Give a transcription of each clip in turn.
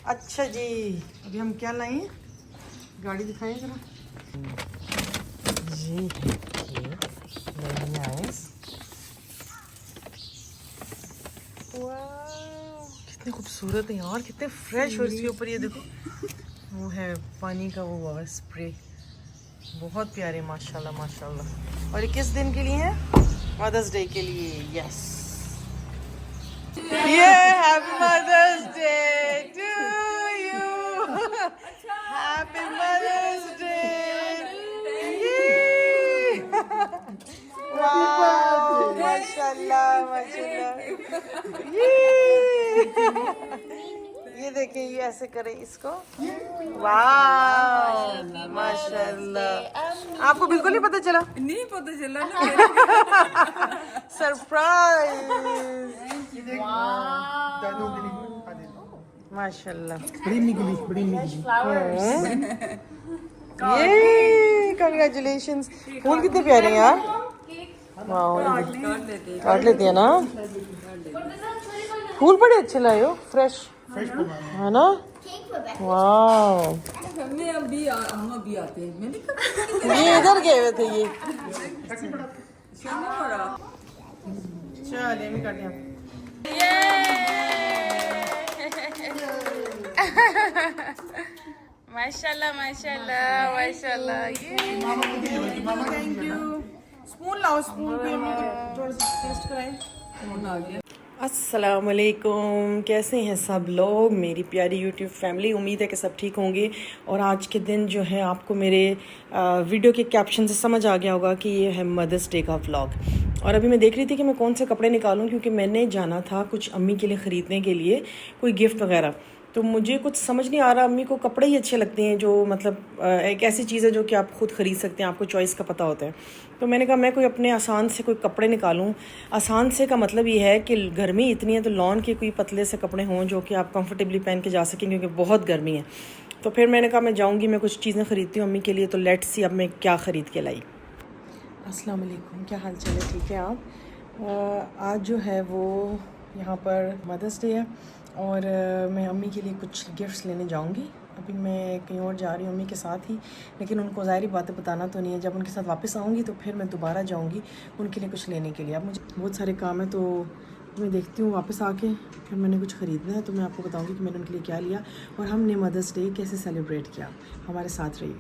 अच्छा जी, अभी हम क्या लाए? गाड़ी दिखाएं जरा। ये वेरी नाइस। कितने खूबसूरत है यार, कितने फ्रेश। और इसके ऊपर ये देखो वो है पानी का वो स्प्रे, बहुत प्यारे माशाल्लाह माशाल्लाह। और ये किस दिन के लिए है? मदर्स डे के लिए। यस, ये happy Mother's Day to you, happy Mother's Day. वाह माशाल्लाह माशाल्लाह। ये देखिए, ये ऐसे करें इसको। वाह माशाल्लाह। आपको बिल्कुल नहीं पता चला? नहीं पता चला ना। सरप्राइज। माशाल्लाह। ये कंग्रेचुलेशंस। फूल कितने प्यारे हैं यार। वाह, काट लेते हैं ना। फूल बड़े अच्छे लाए हो, फ्रेश है ना। वाह, हमें हम अभी आते हैं। मैंने ये इधर गए हुए थे ये। चल ये भी कर लिया। माशाल्लाह माशाल्लाह माशाल्लाह। Thank you. स्पून लाओ, स्पून पे हम थोड़ा सा टेस्ट कराएं। अस्सलाम वालेकुम, कैसे हैं सब लोग, मेरी प्यारी यूट्यूब फैमिली। उम्मीद है कि सब ठीक होंगे। और आज के दिन जो है आपको मेरे वीडियो के कैप्शन से समझ आ गया होगा कि ये है मदर्स डे का व्लॉग। और अभी मैं देख रही थी कि मैं कौन से कपड़े निकालूं, क्योंकि मैंने जाना था कुछ अम्मी के लिए ख़रीदने के लिए कोई गिफ्ट वगैरह। तो मुझे कुछ समझ नहीं आ रहा, अम्मी को कपड़े ही अच्छे लगते हैं जो मतलब एक ऐसी चीज़ है जो कि आप खुद ख़रीद सकते हैं, आपको चॉइस का पता होता है। तो मैंने कहा मैं कोई अपने आसान से कोई कपड़े निकालूं। आसान से का मतलब ये है कि गर्मी इतनी है तो लॉन के कोई पतले से कपड़े हों जो कि आप कंफर्टेबली पहन के जा सकें, क्योंकि बहुत गर्मी है। तो फिर मैंने कहा मैं जाऊँगी, मैं कुछ चीज़ें ख़रीदती हूँ अम्मी के लिए। तो लेट्स सी अब मैं क्या ख़रीद के लाई। अस्सलाम वालेकुम, क्या हाल चाल है, ठीक है आप? आज जो है वो यहाँ पर मदर्स डे है और मैं अम्मी के लिए कुछ गिफ्ट्स लेने जाऊँगी। अभी मैं कहीं और जा रही हूँ अम्मी के साथ ही, लेकिन उनको ज़ाहिरी बातें बताना तो नहीं है। जब उनके साथ वापस आऊँगी तो फिर मैं दोबारा जाऊँगी उनके लिए कुछ लेने के लिए। अब मुझे बहुत सारे काम है तो मैं देखती हूँ वापस आके, फिर मैंने कुछ ख़रीदना है तो मैं आपको बताऊँगी कि मैंने उनके लिए क्या लिया और हमने मदर्स डे कैसे सेलिब्रेट किया। हमारे साथ रहिए।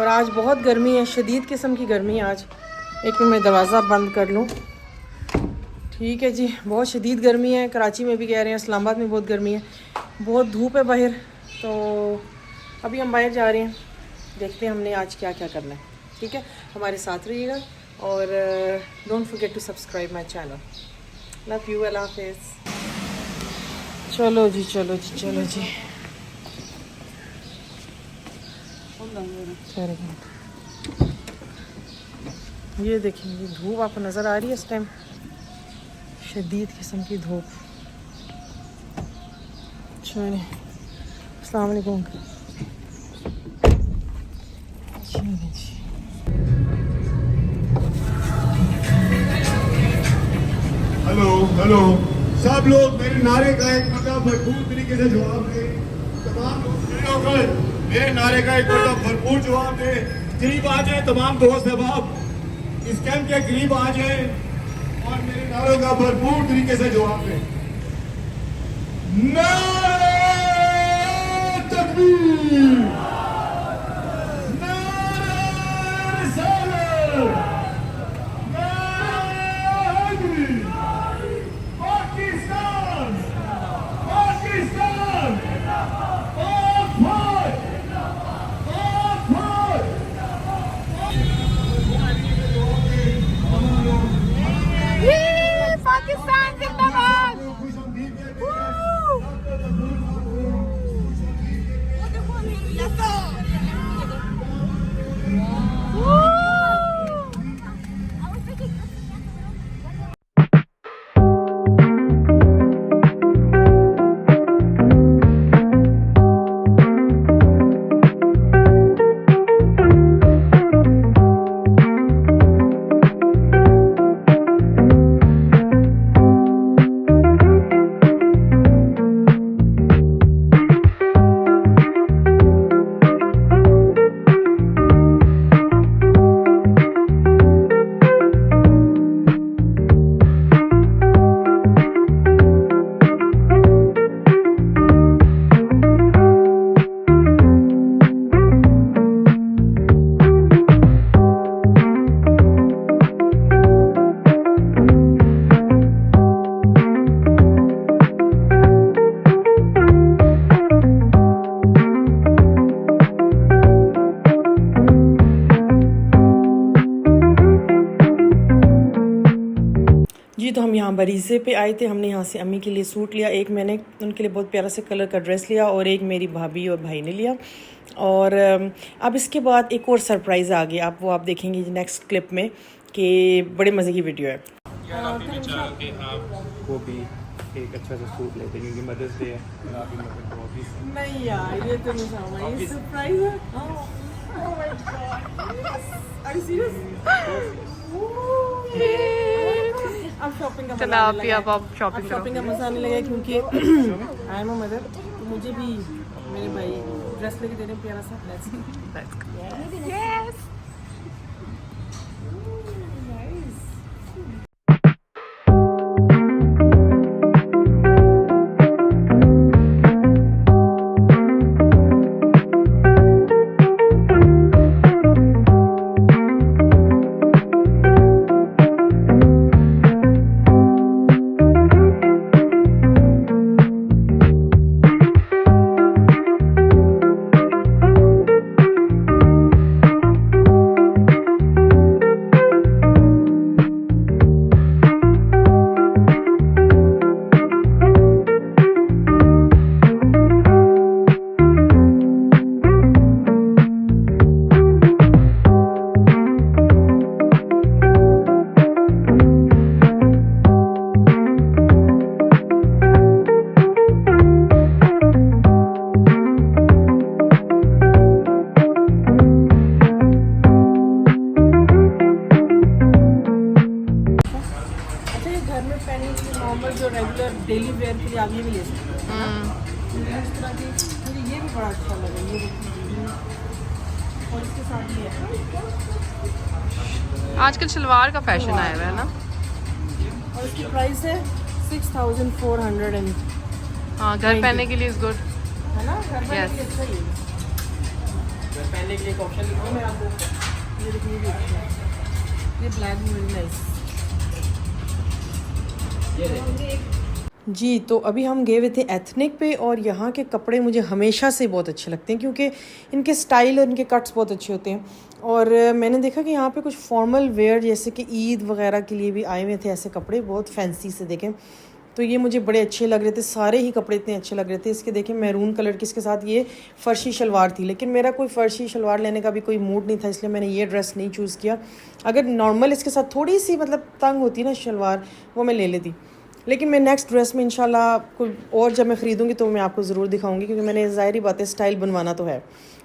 आज बहुत गर्मी है, शदीद किस्म की गर्मी है आज। एक मिनट मैं दरवाज़ा बंद कर लूँ। ठीक है जी, बहुत शदीद गर्मी है। कराची में भी कह रहे हैं, इस्लामाबाद में बहुत गर्मी है, बहुत धूप है बाहर। तो अभी हम बाहर जा रहे हैं, देखते हैं हमने आज क्या क्या करना है। ठीक है, हमारे साथ रहिएगा और don't forget to subscribe my channel. Love you, अल्लाह हाफिज़। चलो जी चलो जी चलो जी। ये देखिए, ये धूप आपको नज़र आ रही है इस टाइम, शदीद किस्म की धूप। चलिए, अस्सलाम वालेकुम। हेलो हेलो, सब लोग मेरे नारे का एक मतलब भरपूर तरीके से जवाब दें। तमाम लोग खड़े होकर मेरे नारे का एक मतलब भरपूर जवाब दें। करीब आ जाए तमाम दोस्त अहबाब, इस कैंप के करीब आ जाए और मेरे नारों का भरपूर तरीके से जवाब दें। नारे तकबीर, नारे रिसालत, नारे हैदरी, पाकिस्तान, पाकिस्तान, पाक भाई, पाक भाई। पाकिस्तान जिंदाबाद। तो हम यहाँ बरीज़े पे आए थे। हमने यहाँ से अम्मी के लिए सूट लिया, एक मैंने उनके लिए बहुत प्यारा से कलर का ड्रेस लिया और एक मेरी भाभी और भाई ने लिया। और अब इसके बाद एक और सरप्राइज़ आ गया, आप देखेंगे नेक्स्ट क्लिप में कि बड़े मज़े की वीडियो है। यार अभी भी चाह कि आपको भी एक अच्छा सा सूट लेते क्योंकि मदर्स डे है और आप भी मदर को ऑब्वियसली नहीं यार, ये तो नहीं समझ, ये सरप्राइज़ है। Oh my God, are you serious? अब शॉपिंग का मजा चलो आने लगा है। आप शॉपिंग शॉपिंग का मजा आने लगा है क्योंकि आई एम अ मदर, तो मुझे भी मेरे भाई ड्रेस लेके दे रहे हैं प्यारा सा। यस। जो रेगुलर डेली वेयर के लिए आप ये भी ले सकते हैं। इस तरह की मुझे ये भी बड़ा अच्छा लगा, ये देखिए। और इसके साथ ये है, आजकल शलवार का फैशन आया हुआ है ना। और इसकी प्राइस है 6400 एंड हाँ, घर पहनने के लिए इज गुड। है ना, घर पहनने Yes. के लिए अच्छा ही है। घर पहनने के लिए एक ऑप्शन लिखूँ मैं आपको, ये देखिए, ये भी अच्छा है। ये ब्लैक में वेरी नाइस। जी, तो अभी हम गए हुए थे एथनिक पे और यहाँ के कपड़े मुझे हमेशा से बहुत अच्छे लगते हैं क्योंकि इनके स्टाइल और इनके कट्स बहुत अच्छे होते हैं। और मैंने देखा कि यहाँ पे कुछ फॉर्मल वेयर जैसे कि ईद वगैरह के लिए भी आए हुए थे ऐसे कपड़े, बहुत फैंसी से देखें, तो ये मुझे बड़े अच्छे लग रहे थे। सारे ही कपड़े इतने अच्छे लग रहे थे। इसके देखें मैरून कलर की, इसके साथ ये फ़र्शी शलवार थी, लेकिन मेरा कोई फ़र्शी शलवार लेने का भी कोई मूड नहीं था, इसलिए मैंने ये ड्रेस नहीं चूज़ किया। अगर नॉर्मल इसके साथ थोड़ी सी मतलब तंग होती ना शलवार, वो मैं ले लेती। लेकिन मैं नेक्स्ट ड्रेस में इंशाल्लाह कोई और जब मैं ख़रीदूँगी तो मैं आपको ज़रूर दिखाऊंगी, क्योंकि मैंने ज़ाहिर बात है स्टाइल बनवाना तो है।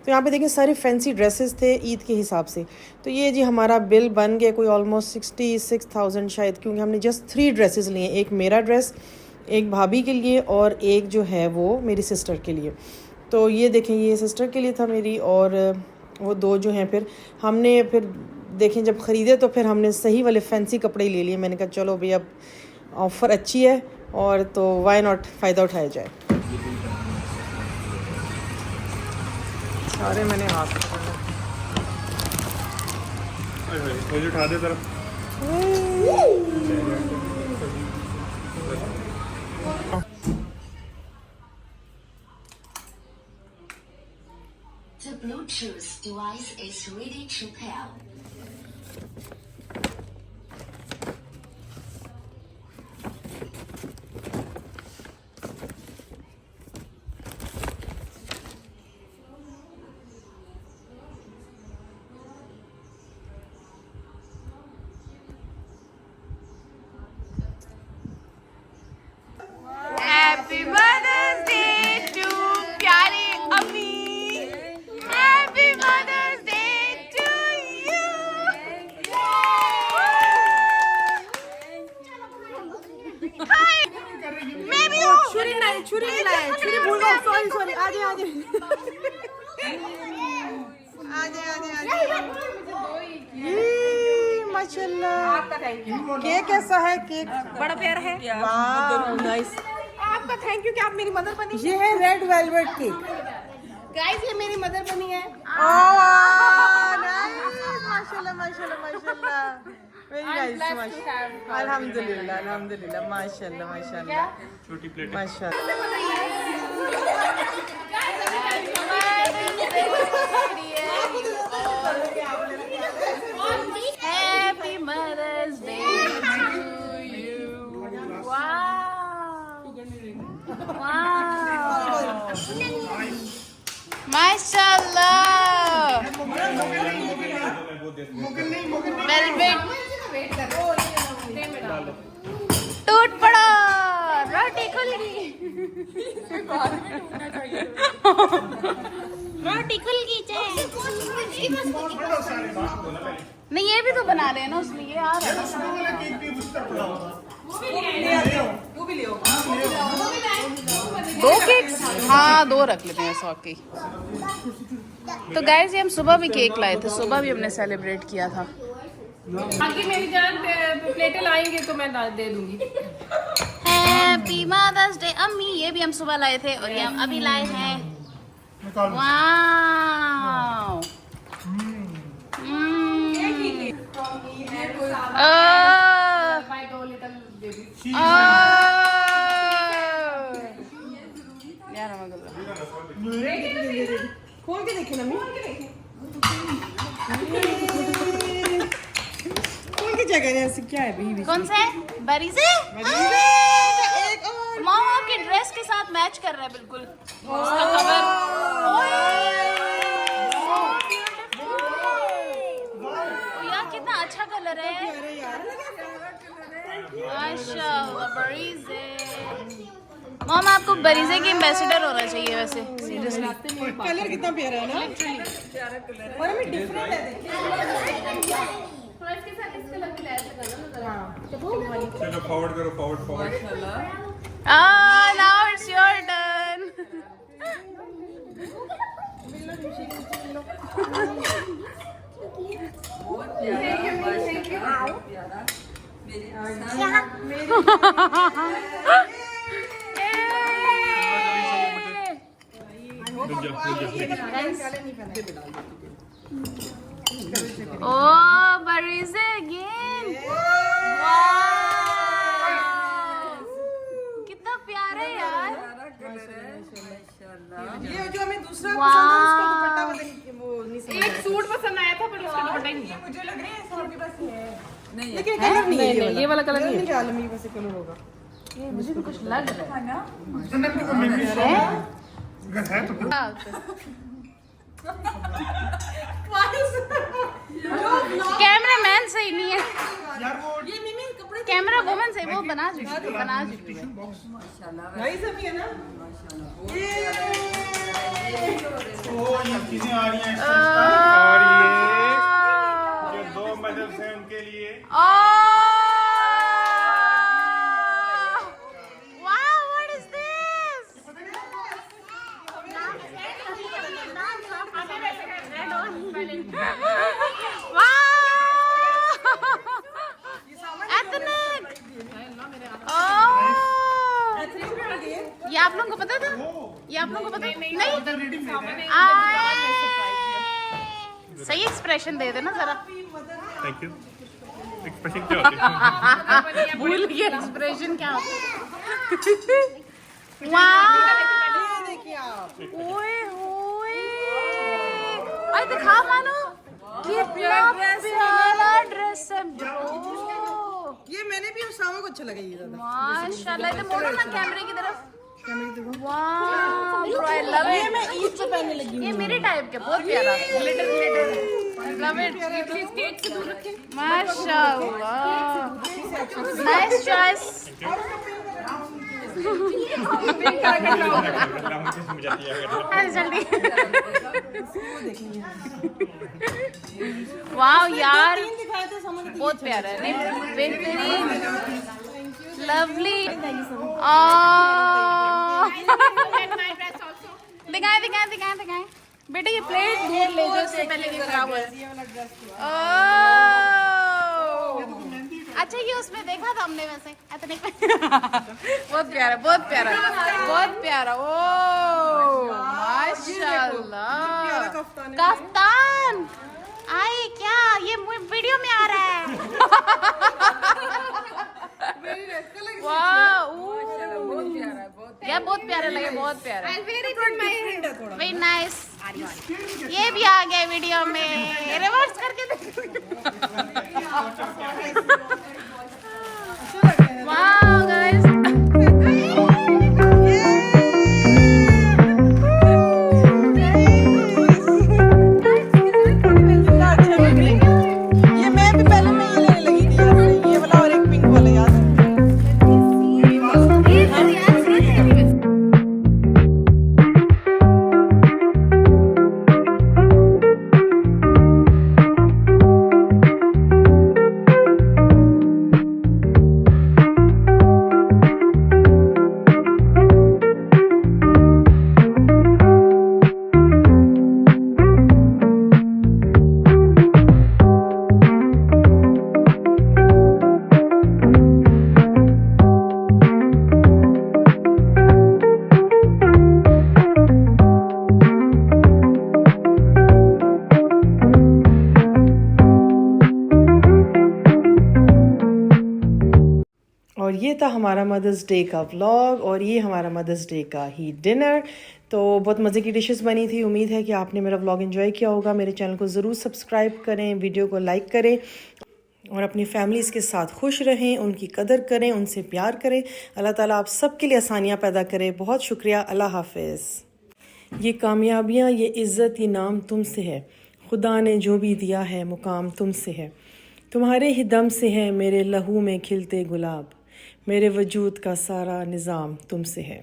तो यहाँ पे देखिए सारे फैंसी ड्रेसेस थे ईद के हिसाब से। तो ये जी हमारा बिल बन गया कोई ऑलमोस्ट 66,000 शायद, क्योंकि हमने जस्ट 3 ड्रेसेस लिए, एक मेरा ड्रेस, एक भाभी के लिए और एक जो है वो मेरी सिस्टर के लिए। तो ये देखें, ये सिस्टर के लिए था मेरी, और वो 2 जो हैं फिर हमने फिर देखें जब ख़रीदे तो फिर हमने सही वाले फैंसी कपड़े ले लिए। मैंने कहा चलो भाई अब ऑफ़र अच्छी है और तो वाई नॉट फ़ायदा उठाया जाए। सारे मैंने हाथ मुझे उठा दे जरा। The Bluetooth device is ready to pair. Happy Mother's Day to प्यारी अम्मी। Happy Mother's Day to you। Hi, मैं भी हूँ। छुरी नहीं, छुरी लाए, छुरी भूल गए, सॉरी सॉरी। आजे आजे आजे आजे आजे। ये माशाल्लाह केक कैसा है? केक बड़ा प्यार है। वाह नाइस। आपका थैंक यू कि आप मेरी मदर बनी। ये है रेड वेलवेट केक। गाइस ये मेरी मदर बनी है। ओह नाइस, माशाल्लाह माशाल्लाह माशाल्लाह, वेरी नाइस। अल्हम्दुलिल्लाह अल्हम्दुलिल्लाह, माशाल्लाह माशाल्लाह, छोटी प्लेट माशाल्लाह। Happy Mother's Day to you। माशाल्लाह वेलवेट टूट पड़ा रोटी खुल गई रोटी खुल गई नहीं ये भी तो बना रहे हैं ना उसमें ये आ रहा है दो केक्स हाँ 2 रख लेते हैं 100 के तो गाइस ये हम सुबह भी केक लाए थे सुबह भी हमने सेलिब्रेट किया था आगे मेरी जान प्लेटें लाएंगे तो मैं दे दूंगी। हैप्पी मदर्स डे अम्मी ये भी हम सुबह लाए थे और ये हम अभी लाए हैं वाओ खोल के देखे ना खोल के जगह ऐसे क्या है बीवी कौन से बरी से मॉम आपके ड्रेस के साथ मैच कर रहा है बिल्कुल उसका कवर यार कितना अच्छा कलर है माशाल्लाह बरीज़े मॉम आपको बरीज़े की एम्बेसडर होना चाहिए वैसे सीरियसली कलर कितना प्यारा है ना और हमें डिफरेंट है चलो फॉरवर्ड करो forward now it's your turn Oh, Barize again. Wow. कितना प्यारा है यार. ये जो हमें दूसरा Wow. पसंद है उसका दुपट्टा पता नहीं वो नहीं समझ एक सूट पसंद आया था पर उसका दुपट्टा ही नहीं था। मुझे लग रहा है सबके पास ही है लेकिन कलर नहीं है ये वाला कलर नहीं है। क्या आलमी वैसे कलर होगा मुझे भी कुछ लग रहा कैमरा मैन सही नहीं है कैमरा वुमन से वो बना चुकी है भाई सब ही है ना चीजें आ रही हैं और ये 2 मेडल्स हैं उनके लिए Wow, what is this? Ethnic. ये आप लोगों को पता था? ये आप लोगों को पता नहीं? सही एक्सप्रेशन दे देना जरा थैंक यू एक्सप्रेशन क्या होती है भूल गया एक्सप्रेशन क्या होता है वाह ओए होए अरे दिखा मानो कितना प्यारा ड्रेस है ब्रो ये मैंने भी उसामा को अच्छा लगा ये ज्यादा माशाल्लाह इधर मोड़ो ना कैमरे की तरफ वाह ब्रो आई लव इट मैं ईद पे पहनने लगी ये मेरे टाइप के बहुत प्यारा glitter glitter love it cake से दूर रखें। माशाल्लाह नाइस चॉइस जल्दी वाह यार बहुत प्यारा है नहीं बेहतरीन लवली दिखाएं दिखाएं दिखाएं दिखाएं बेटा ये प्लेट दूर ले जाओ इससे पहले कि खराब हो जाए अच्छा ये उसमें देखा था हमने वैसे इतने बहुत प्यारा बहुत प्यारा बहुत प्यारा ओ माशाल्लाह कफ्तान आई क्या ये वीडियो में आ रहा है वाह यार बहुत प्यारा लगे बहुत प्यारा वेरी नाइस ये भी आ गया वीडियो में रिवर्स करके वाह गाइस ये था हमारा मदर्स डे का व्लॉग और ये हमारा मदर्स डे का ही डिनर। तो बहुत मज़े की डिशेस बनी थी। उम्मीद है कि आपने मेरा व्लॉग एंजॉय किया होगा। मेरे चैनल को ज़रूर सब्सक्राइब करें, वीडियो को लाइक करें और अपनी फैमिलीज़ के साथ खुश रहें, उनकी कदर करें, उनसे प्यार करें। अल्लाह ताला आप सबके लिए आसानियाँ पैदा करे। बहुत शुक्रिया। अल्लाह हाफिज़। ये कामयाबियाँ, ये इज़्ज़त, ये नाम तुमसे है। खुदा ने जो भी दिया है मुकाम तुमसे है। तुम्हारे ही दम से है मेरे लहू में खिलते गुलाब। मेरे वजूद का सारा निज़ाम तुमसे है।